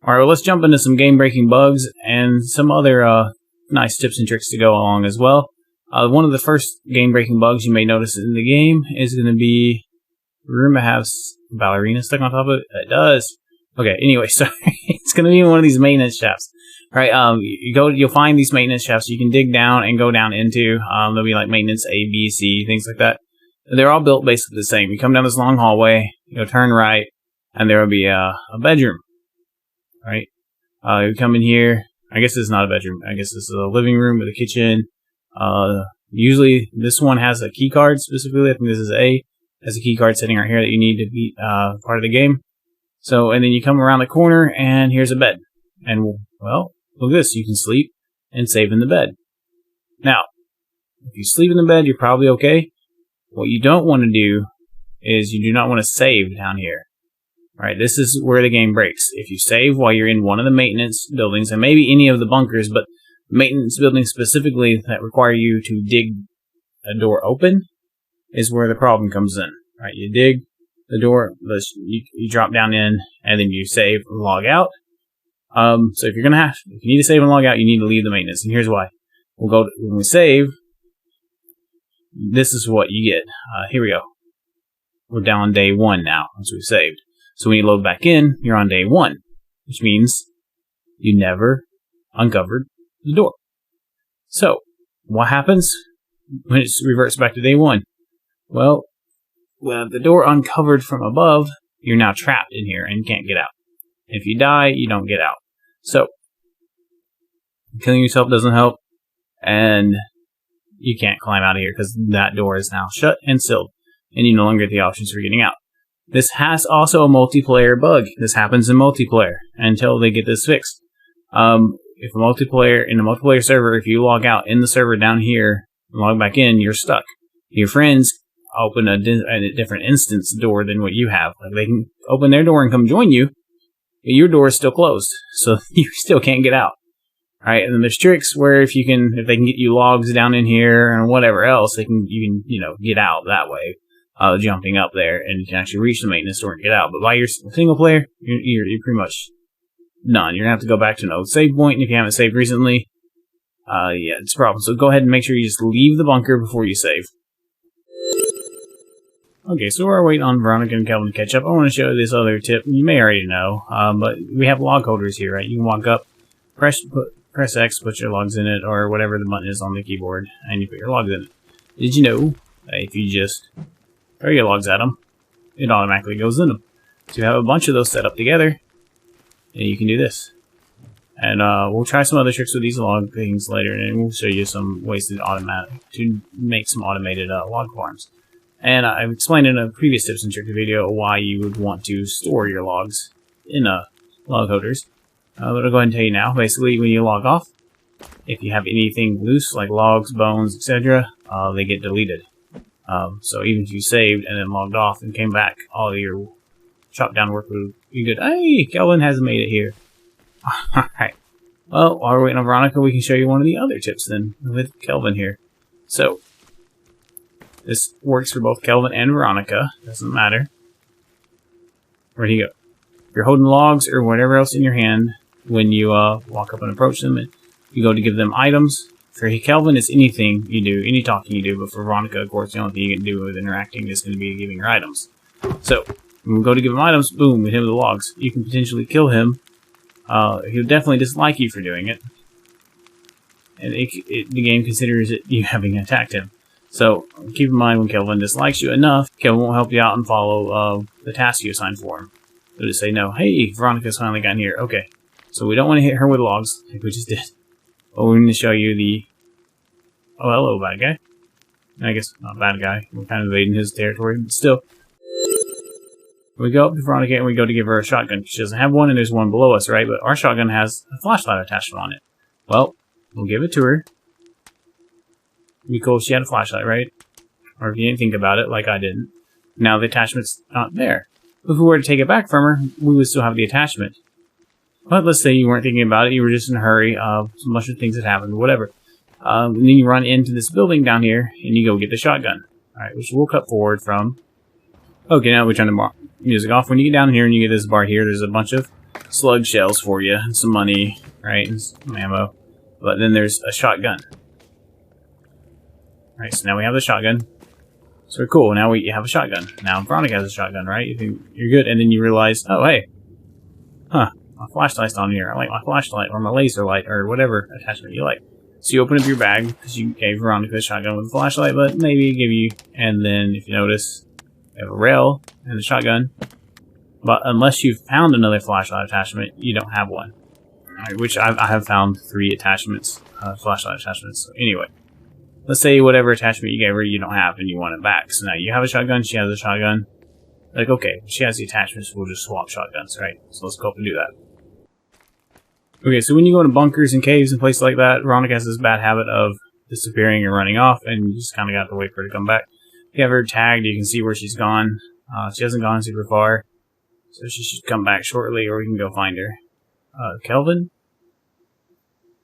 Alright, well, let's jump into some game-breaking bugs and some other nice tips and tricks to go along as well. One of the first game-breaking bugs you may notice in the game is going to be the room that has ballerina stuck on top of it. It does. Okay, anyway, so it's going to be in one of these maintenance shafts. Alright, you'll find these maintenance shafts you can dig down and go down into. There'll be like maintenance A, B, C, things like that. They're all built basically the same. You come down this long hallway, you turn right, and there will be a bedroom. Right? You come in here. I guess this is not a bedroom. I guess this is a living room with a kitchen. Usually this one has a key card specifically. I think this is A. Has a key card sitting right here that you need to be part of the game. So, and then you come around the corner and here's a bed. And, well, look at this. You can sleep and save in the bed. Now, if you sleep in the bed, you're probably okay. What you don't want to do is you do not want to save down here. Alright, this is where the game breaks. If you save while you're in one of the maintenance buildings, and maybe any of the bunkers, but maintenance buildings specifically that require you to dig a door open, is where the problem comes in. Right, you dig the door, you drop down in, and then you save and log out. So if you need to save and log out, you need to leave the maintenance, and here's why. When we save, this is what you get. Here we go. We're down on day 1 now, once we've saved. So when you load back in, you're on day 1, which means you never uncovered the door. So, what happens when it reverts back to day 1? Well, with the door uncovered from above, you're now trapped in here and can't get out. If you die, you don't get out. So, killing yourself doesn't help, and you can't climb out of here because that door is now shut and sealed, and you no longer get the options for getting out. This has also a multiplayer bug. This happens in multiplayer until they get this fixed. If in a multiplayer server, if you log out in the server down here and log back in, you're stuck. Your friends open a different instance door than what you have. Like they can open their door and come join you, but your door is still closed, so you still can't get out. All right, and then there's tricks where if they can get you logs down in here and whatever else, you can get out that way. Jumping up there, and you can actually reach the maintenance door and get out. But while you're single player, you're pretty much done. You're going to have to go back to an old save point, and if you haven't saved recently, yeah, it's a problem. So go ahead and make sure you just leave the bunker before you save. Okay, so we're waiting on Veronica and Kelvin to catch up. I want to show you this other tip. You may already know, but we have log holders here, right? You can walk up, press X, put your logs in it, or whatever the button is on the keyboard, and you put your logs in it. Did you know that if you just throw your logs at them, it automatically goes in them? So you have a bunch of those set up together, and you can do this. And we'll try some other tricks with these log things later, and we'll show you some ways to make some automated log farms. And I've explained in a previous tips and tricks video why you would want to store your logs in log holders. But I'll go ahead and tell you now. Basically, when you log off, if you have anything loose like logs, bones, etc., they get deleted. So even if you saved and then logged off and came back, all of your chopped down work would be good. Hey, Kelvin hasn't made it here. Alright. Well, while we're waiting on Veronica, we can show you one of the other tips then with Kelvin here. So, this works for both Kelvin and Veronica. Doesn't matter. Where'd he go? If you're holding logs or whatever else in your hand when you walk up and approach them, and you go to give them items. For Kelvin, it's anything you do, any talking you do, but for Veronica, of course, the only thing you can do with interacting is going to be giving her items. So, when we go to give him items, boom, we hit him with the logs. You can potentially kill him. He'll definitely dislike you for doing it. And the game considers it you having attacked him. So, keep in mind when Kelvin dislikes you enough, Kelvin won't help you out and follow the task you assigned for him. He'll just say, no, hey, Veronica's finally gotten here. Okay, so we don't want to hit her with logs, like we just did. But we're going to show you the... Oh, hello, bad guy. I guess not bad guy. We're kind of invading his territory, but still. We go up to Veronica and we go to give her a shotgun. She doesn't have one and there's one below us, right? But our shotgun has a flashlight attached on it. Well, we'll give it to her. It'd be cool if she had a flashlight, right? Or if you didn't think about it, like I didn't. Now the attachment's not there. If we were to take it back from her, we would still have the attachment. But let's say you weren't thinking about it, you were just in a hurry, a bunch of things had happened, whatever. And then you run into this building down here, and you go get the shotgun. Alright, which we'll cut forward from... Okay, now we turn the music off. When you get down here and you get this bar here, there's a bunch of slug shells for you and some money, right, and some ammo. But then there's a shotgun. Right, so now we have the shotgun. So cool, now we have a shotgun. Now Veronica has a shotgun, right? You think you're good, and then you realize, oh hey, my flashlight's on here. I like my flashlight or my laser light or whatever attachment you like. So you open up your bag because you gave Veronica a shotgun with a flashlight, but maybe give you, and then if you notice, you have a rail and a shotgun. But unless you've found another flashlight attachment, you don't have one. Right, which I have found 3 attachments, flashlight attachments. So anyway. Let's say whatever attachment you gave her you don't have and you want it back. So now you have a shotgun, she has a shotgun. Like, okay, she has the attachments, we'll just swap shotguns, right? So let's go up and do that. Okay, so when you go into bunkers and caves and places like that, Veronica has this bad habit of disappearing and running off, and you just kind of got to wait for her to come back. If you have her tagged, you can see where she's gone. She hasn't gone super far, so she should come back shortly, or we can go find her. Kelvin?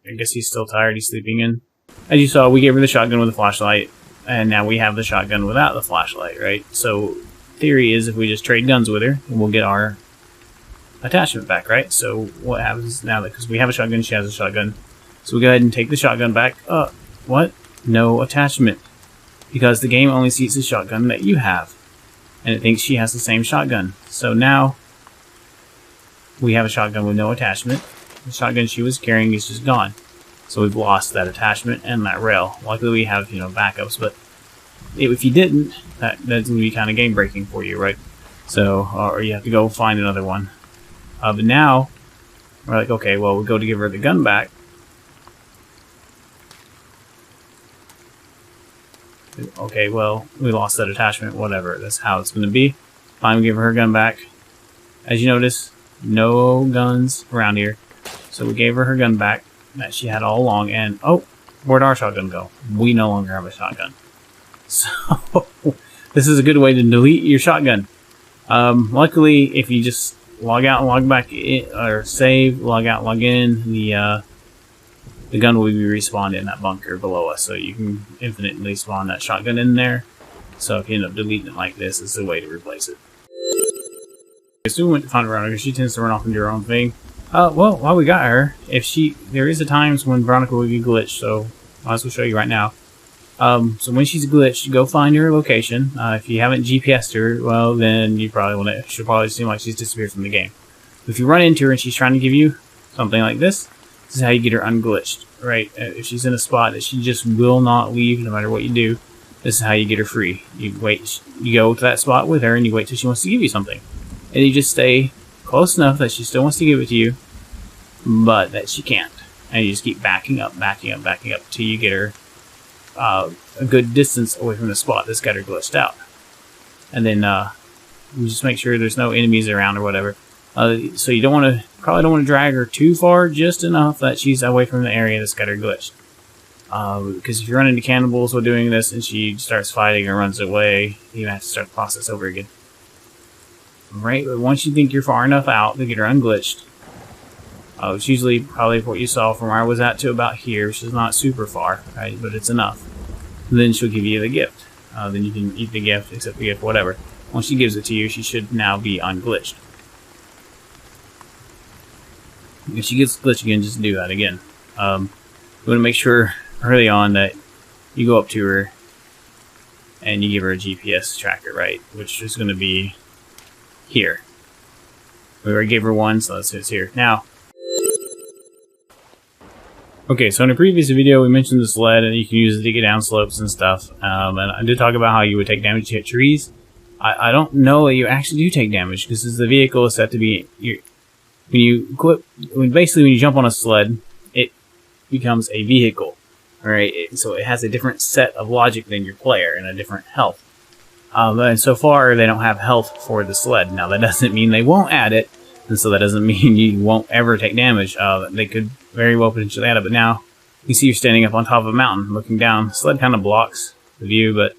I guess he's still tired, he's sleeping in. As you saw, we gave her the shotgun with a flashlight, and now we have the shotgun without the flashlight, right? So, theory is if we just trade guns with her, we'll get our attachment back, right? So, what happens now that, because we have a shotgun, she has a shotgun, so we go ahead and take the shotgun back. What? No attachment. Because the game only sees the shotgun that you have, and it thinks she has the same shotgun. So now, we have a shotgun with no attachment. The shotgun she was carrying is just gone. So we've lost that attachment and that rail. Luckily we have, backups, but if you didn't, that's going to be kind of game breaking for you, right? So, or you have to go find another one. But now, we're like, okay, well, we'll go to give her the gun back. Okay, well, we lost that attachment, whatever. That's how it's going to be. Fine, we give her gun back. As you notice, no guns around here. So we gave her gun back that she had all along, and where'd our shotgun go? We no longer have a shotgun. So this is a good way to delete your shotgun. Luckily, if you just log out and log back in, or save, log out, log in, the gun will be respawned in that bunker below us, so you can infinitely spawn that shotgun in there. So if you end up deleting it like this, it's the way to replace it. So we went to find Veronica. She tends to run off and do her own thing. Well, while we got her, there is a times when Veronica will get glitched, so I'll also show you right now. So when she's glitched, go find her location. If you haven't GPS'd her, well, then you probably she'll probably seem like she's disappeared from the game. If you run into her and she's trying to give you something like this is how you get her unglitched, right? If she's in a spot that she just will not leave no matter what you do, this is how you get her free. You go to that spot with her and you wait till she wants to give you something. And you just stay close enough that she still wants to give it to you, but that she can't. And you just keep backing up, till you get her a good distance away from the spot that's got her glitched out. And then you just make sure there's no enemies around or whatever. So you probably don't want to drag her too far, just enough that she's away from the area that's got her glitched. Because if you run into cannibals while doing this and she starts fighting or runs away, you have to start the process over again. Right, but once you think you're far enough out to get her unglitched, it's usually probably what you saw from where I was at to about here, which is not super far, right, but it's enough. And then she'll give you the gift. Then you can eat the gift, accept the gift, whatever. Once she gives it to you, she should now be unglitched. If she gets glitched again, just do that again. You want to make sure early on that you go up to her and you give her a GPS tracker, right, which is going to be here. We already gave her one, so it's here. Now, okay, so in a previous video we mentioned the sled and you can use it to get down slopes and stuff. And I did talk about how you would take damage to hit trees. I don't know that you actually do take damage because the vehicle is set to be when you jump on a sled, it becomes a vehicle. Alright, so it has a different set of logic than your player and a different health. And so far, they don't have health for the sled. Now, that doesn't mean they won't add it, and so that doesn't mean you won't ever take damage. They could very well potentially add it, but now you see you're standing up on top of a mountain looking down. The sled kind of blocks the view, but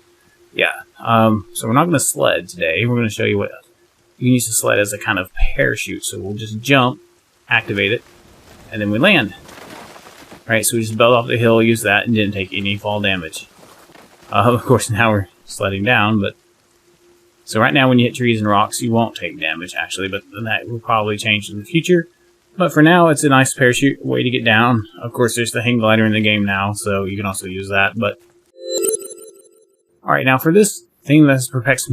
yeah. So we're not going to sled today. We're going to show you what you can use the sled as a kind of parachute. So we'll just jump, activate it, and then we land. Right, so we just bailed off the hill, used that, and didn't take any fall damage. Of course, now we're sledding down, but So right now when you hit trees and rocks, you won't take damage actually, but that will probably change in the future. But for now, it's a nice parachute way to get down. Of course, there's the hang glider in the game now, so you can also use that. But alright, now for this thing that's perplexed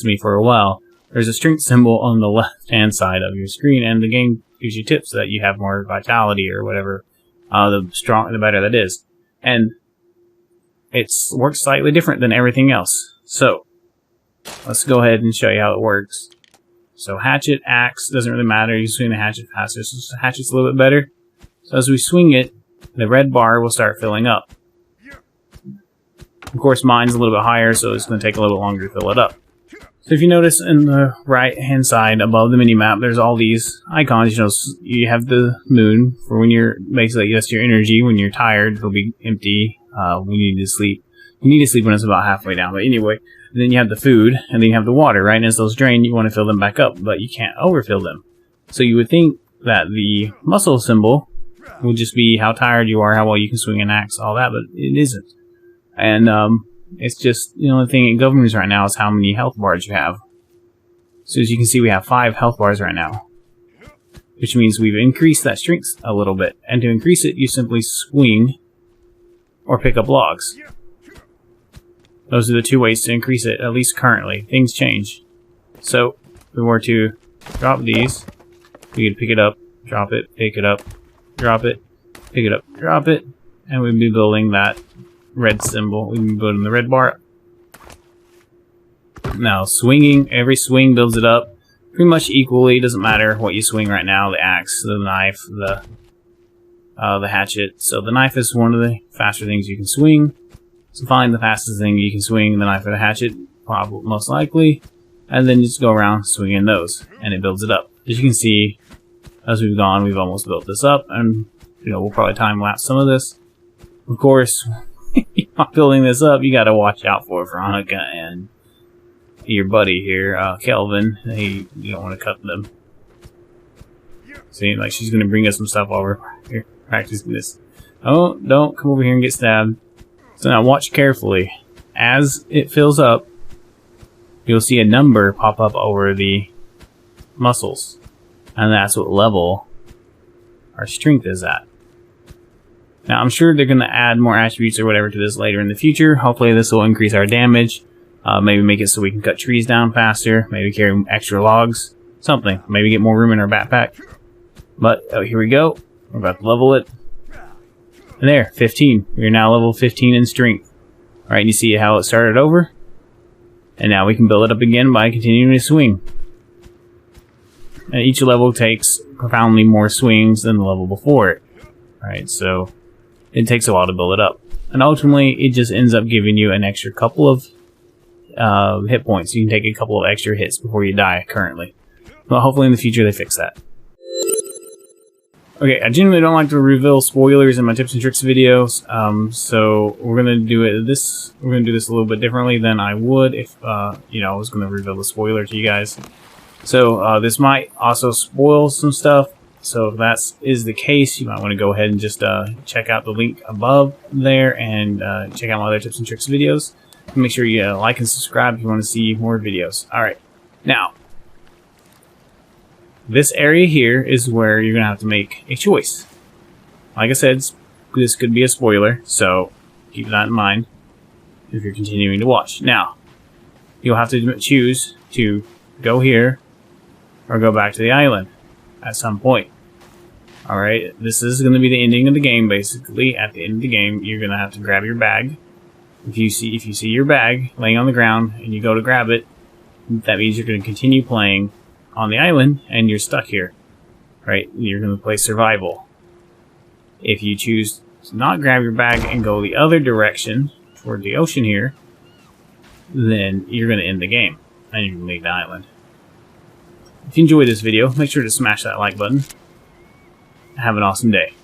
me for a while, there's a strength symbol on the left-hand side of your screen, and the game gives you tips that you have more vitality or whatever. The better that is. And it works slightly different than everything else. So, let's go ahead and show you how it works. So hatchet, axe, doesn't really matter. You swing the hatchet faster. So hatchet's a little bit better. So as we swing it, the red bar will start filling up. Of course, mine's a little bit higher, so it's going to take a little longer to fill it up. So if you notice in the right-hand side above the mini-map, there's all these icons. You know, you have the moon for when you're, basically, that's your energy. When you're tired, it'll be empty. When you need to sleep. You need to sleep when it's about halfway down. But anyway, then you have the food, and then you have the water, right? And as those drain, you want to fill them back up, but you can't overfill them. So you would think that the muscle symbol would just be how tired you are, how well you can swing an axe, all that, but it isn't. And it's just, the only thing it governs right now is how many health bars you have. So as you can see, we have 5 health bars right now, which means we've increased that strength a little bit. And to increase it, you simply swing or pick up logs. Those are the 2 ways to increase it, at least currently. Things change. So, if we were to drop these, we could pick it up, drop it, pick it up, drop it, pick it up, drop it, and we'd be building that red symbol. We'd be building the red bar. Now, swinging, every swing builds it up pretty much equally. It doesn't matter what you swing right now, the axe, the knife, the hatchet. So the knife is one of the faster things you can swing. So find the fastest thing you can swing, the knife or the hatchet, probably most likely, and then just go around swinging those, and it builds it up. As you can see, as we've gone, we've almost built this up, and we'll probably time lapse some of this. Of course, building this up, you got to watch out for Veronica and your buddy here, Kelvin. You don't want to cut them. See, like she's going to bring us some stuff while we're here practicing this. Oh, don't come over here and get stabbed. So now watch carefully. As it fills up, you'll see a number pop up over the muscles. And that's what level our strength is at. Now I'm sure they're going to add more attributes or whatever to this later in the future. Hopefully this will increase our damage. Maybe make it so we can cut trees down faster. Maybe carry extra logs. Something. Maybe get more room in our backpack. But here we go. We're about to level it. And there, 15. We're now level 15 in strength. Alright, you see how it started over? And now we can build it up again by continuing to swing. And each level takes profoundly more swings than the level before it. Alright, so it takes a while to build it up. And ultimately, it just ends up giving you an extra couple of hit points. You can take a couple of extra hits before you die currently. But hopefully in the future they fix that. Okay, I generally don't like to reveal spoilers in my tips and tricks videos, so we're gonna do this a little bit differently than I would if I was gonna reveal the spoiler to you guys. So this might also spoil some stuff. So if that is the case, you might want to go ahead and just check out the link above there and check out my other tips and tricks videos. Make sure you like and subscribe if you want to see more videos. All right, now. This area here is where you're going to have to make a choice. Like I said, this could be a spoiler, so keep that in mind if you're continuing to watch. Now, you'll have to choose to go here or go back to the island at some point. Alright, this is going to be the ending of the game, basically. At the end of the game, you're going to have to grab your bag. If you see your bag laying on the ground and you go to grab it, that means you're going to continue playing on the island, and you're stuck here, right? You're going to play survival. If you choose to not grab your bag and go the other direction toward the ocean here, then you're going to end the game, and you can leave the island. If you enjoyed this video, make sure to smash that like button. Have an awesome day.